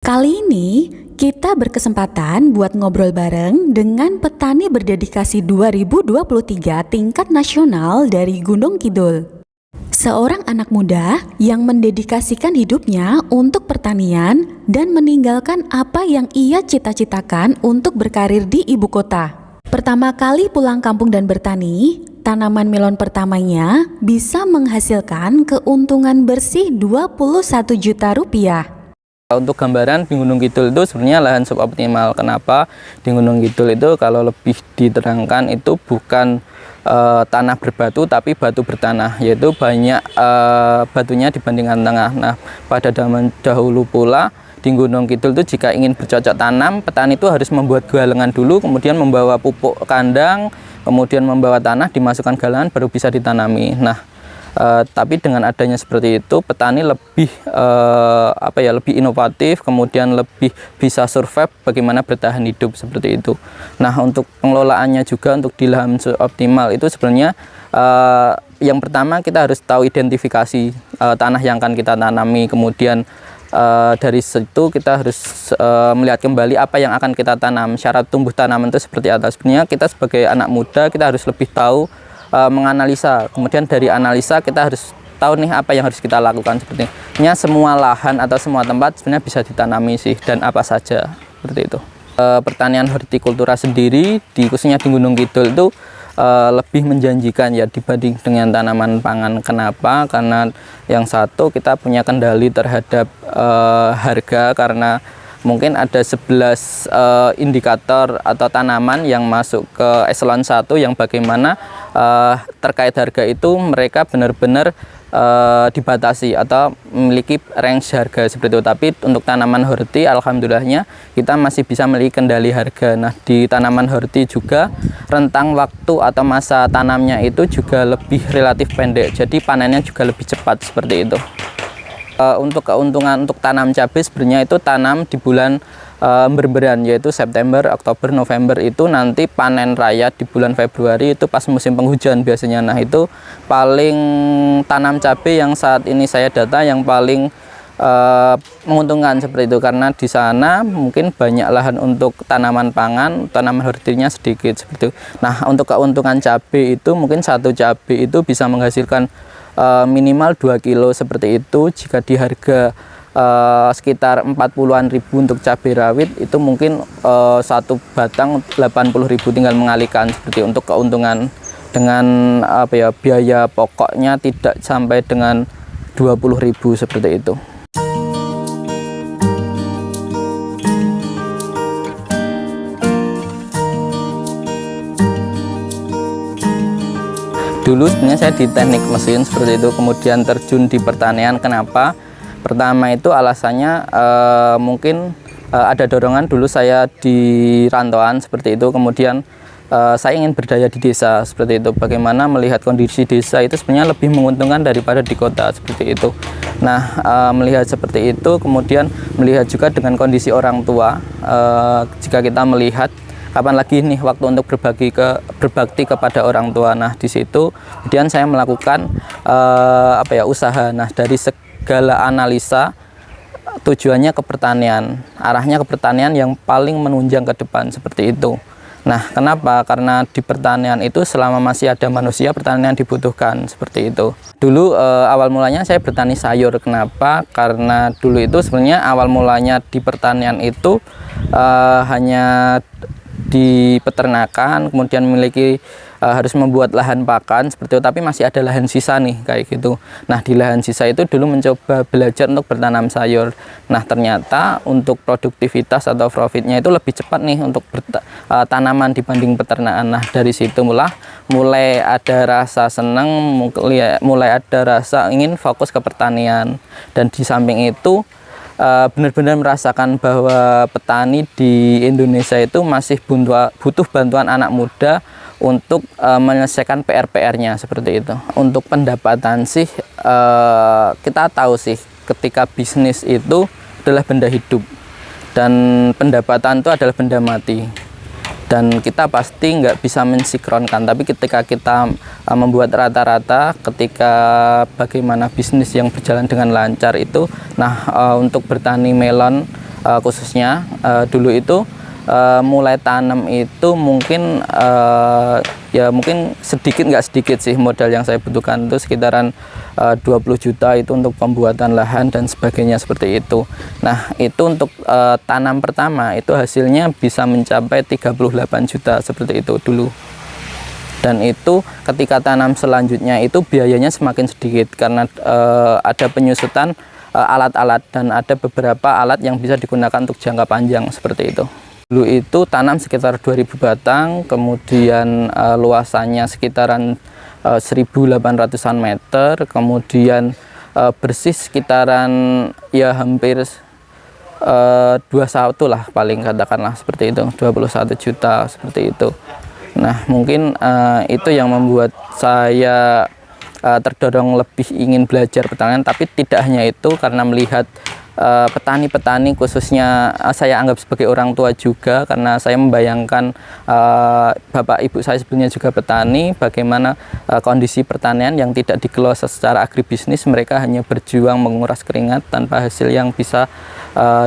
Kali ini kita berkesempatan buat ngobrol bareng dengan petani berdedikasi 2023 tingkat nasional dari Gunung Kidul. Seorang anak muda yang mendedikasikan hidupnya untuk pertanian dan meninggalkan apa yang ia cita-citakan untuk berkarir di ibu kota. Pertama kali pulang kampung dan bertani, tanaman melon pertamanya bisa menghasilkan keuntungan bersih 21 juta rupiah. Untuk gambaran di Gunung Kidul itu sebenarnya lahan suboptimal. Kenapa? Di Gunung Kidul itu kalau lebih diterangkan itu bukan tanah berbatu tapi batu bertanah, yaitu banyak batunya dibandingkan tengah. Nah, pada zaman dahulu pula di Gunung Kidul itu jika ingin bercocok tanam, petani itu harus membuat galengan dulu, kemudian membawa pupuk kandang, kemudian membawa tanah, dimasukkan galengan baru bisa ditanami. Nah, tapi dengan adanya seperti itu, petani lebih lebih inovatif, kemudian lebih bisa survive bagaimana bertahan hidup seperti itu. Nah, untuk pengelolaannya juga untuk di lahan optimal itu sebenarnya yang pertama kita harus tahu identifikasi tanah yang akan kita tanami, kemudian dari situ kita harus melihat kembali apa yang akan kita tanam, syarat tumbuh tanaman itu seperti apa. Sebenarnya kita sebagai anak muda kita harus lebih tahu menganalisa, kemudian dari analisa kita harus tahu nih apa yang harus kita lakukan. Sepertinya semua lahan atau semua tempat sebenarnya bisa ditanami sih, dan apa saja seperti itu. Pertanian hortikultura sendiri khususnya di Gunung Kidul itu lebih menjanjikan ya dibanding dengan tanaman pangan. Kenapa? Karena yang satu kita punya kendali terhadap harga, karena mungkin ada 11 indikator atau tanaman yang masuk ke eselon 1 yang bagaimana terkait harga itu mereka benar-benar dibatasi atau memiliki range harga seperti itu. Tapi untuk tanaman horti alhamdulillahnya kita masih bisa memiliki kendali harga. Nah, di tanaman horti juga rentang waktu atau masa tanamnya itu juga lebih relatif pendek, jadi panennya juga lebih cepat seperti itu. Untuk keuntungan untuk tanam cabai sebenarnya itu tanam di bulan berberan, yaitu September, Oktober, November, itu nanti panen raya di bulan Februari itu pas musim penghujan biasanya. Nah, itu paling tanam cabai yang saat ini saya data yang paling menguntungkan seperti itu, karena di sana mungkin banyak lahan untuk tanaman pangan, tanaman hortinya sedikit seperti itu. Nah, untuk keuntungan cabai itu mungkin satu cabai itu bisa menghasilkan minimal 2 kilo seperti itu. Jika di harga sekitar 40-an ribu untuk cabai rawit itu mungkin satu batang 80.000 tinggal mengalihkan seperti untuk keuntungan dengan biaya pokoknya tidak sampai dengan 20.000 seperti itu. Dulu sebenarnya saya di teknik mesin seperti itu, kemudian terjun di pertanian. Kenapa? Pertama itu alasannya mungkin ada dorongan, dulu saya di rantauan seperti itu, kemudian saya ingin berdaya di desa seperti itu. Bagaimana melihat kondisi desa itu sebenarnya lebih menguntungkan daripada di kota seperti itu. Nah, melihat seperti itu, kemudian melihat juga dengan kondisi orang tua. Jika kita melihat kapan lagi nih waktu untuk berbakti kepada orang tua. Nah, di situ kemudian saya melakukan usaha. Nah, dari segala analisa tujuannya ke pertanian, arahnya ke pertanian yang paling menunjang ke depan seperti itu. Nah, kenapa? Karena di pertanian itu selama masih ada manusia, pertanian dibutuhkan seperti itu. Dulu awal mulanya saya bertani sayur. Kenapa? Karena dulu itu sebenarnya awal mulanya di pertanian itu hanya di peternakan, kemudian memiliki harus membuat lahan pakan seperti itu, tapi masih ada lahan sisa nih kayak gitu. Nah, di lahan sisa itu dulu mencoba belajar untuk bertanam sayur. Nah, ternyata untuk produktivitas atau profitnya itu lebih cepat nih untuk tanaman dibanding peternakan. Nah, dari situ mulai ada rasa senang, mulai ada rasa ingin fokus ke pertanian. Dan di samping itu benar-benar merasakan bahwa petani di Indonesia itu masih butuh bantuan anak muda untuk menyelesaikan PR-nya seperti itu. Untuk pendapatan sih kita tahu sih ketika bisnis itu adalah benda hidup dan pendapatan itu adalah benda mati. Dan kita pasti nggak bisa mensinkronkan, tapi ketika kita membuat rata-rata, ketika bagaimana bisnis yang berjalan dengan lancar itu, nah untuk bertani melon khususnya dulu itu mulai tanam itu mungkin ya mungkin nggak sedikit sih modal yang saya butuhkan itu sekitaran 20 juta itu untuk pembuatan lahan dan sebagainya seperti itu. Nah itu untuk tanam pertama itu hasilnya bisa mencapai 38 juta seperti itu dulu. Dan itu ketika tanam selanjutnya itu biayanya semakin sedikit karena ada penyusutan alat-alat dan ada beberapa alat yang bisa digunakan untuk jangka panjang seperti itu. Dulu itu tanam sekitar 2000 batang, kemudian luasannya sekitaran 1800-an meter, kemudian bersih sekitaran ya hampir 21 lah paling katakanlah seperti itu, 21 juta seperti itu. Nah mungkin itu yang membuat saya terdorong lebih ingin belajar pertanian, tapi tidak hanya itu karena melihat petani-petani khususnya saya anggap sebagai orang tua juga karena saya membayangkan bapak ibu saya sebelumnya juga petani, bagaimana kondisi pertanian yang tidak dikelola secara agribisnis, mereka hanya berjuang menguras keringat tanpa hasil yang bisa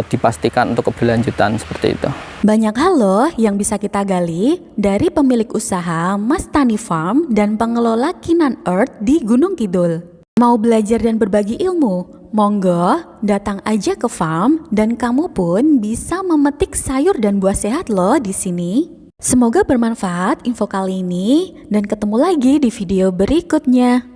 dipastikan untuk keberlanjutan seperti itu. Banyak hal loh yang bisa kita gali dari pemilik usaha Mas Tani Farm dan pengelola Kinan Earth di Gunung Kidul. Mau belajar dan berbagi ilmu? Monggo, datang aja ke farm dan kamu pun bisa memetik sayur dan buah sehat loh di sini. Semoga bermanfaat info kali ini dan ketemu lagi di video berikutnya.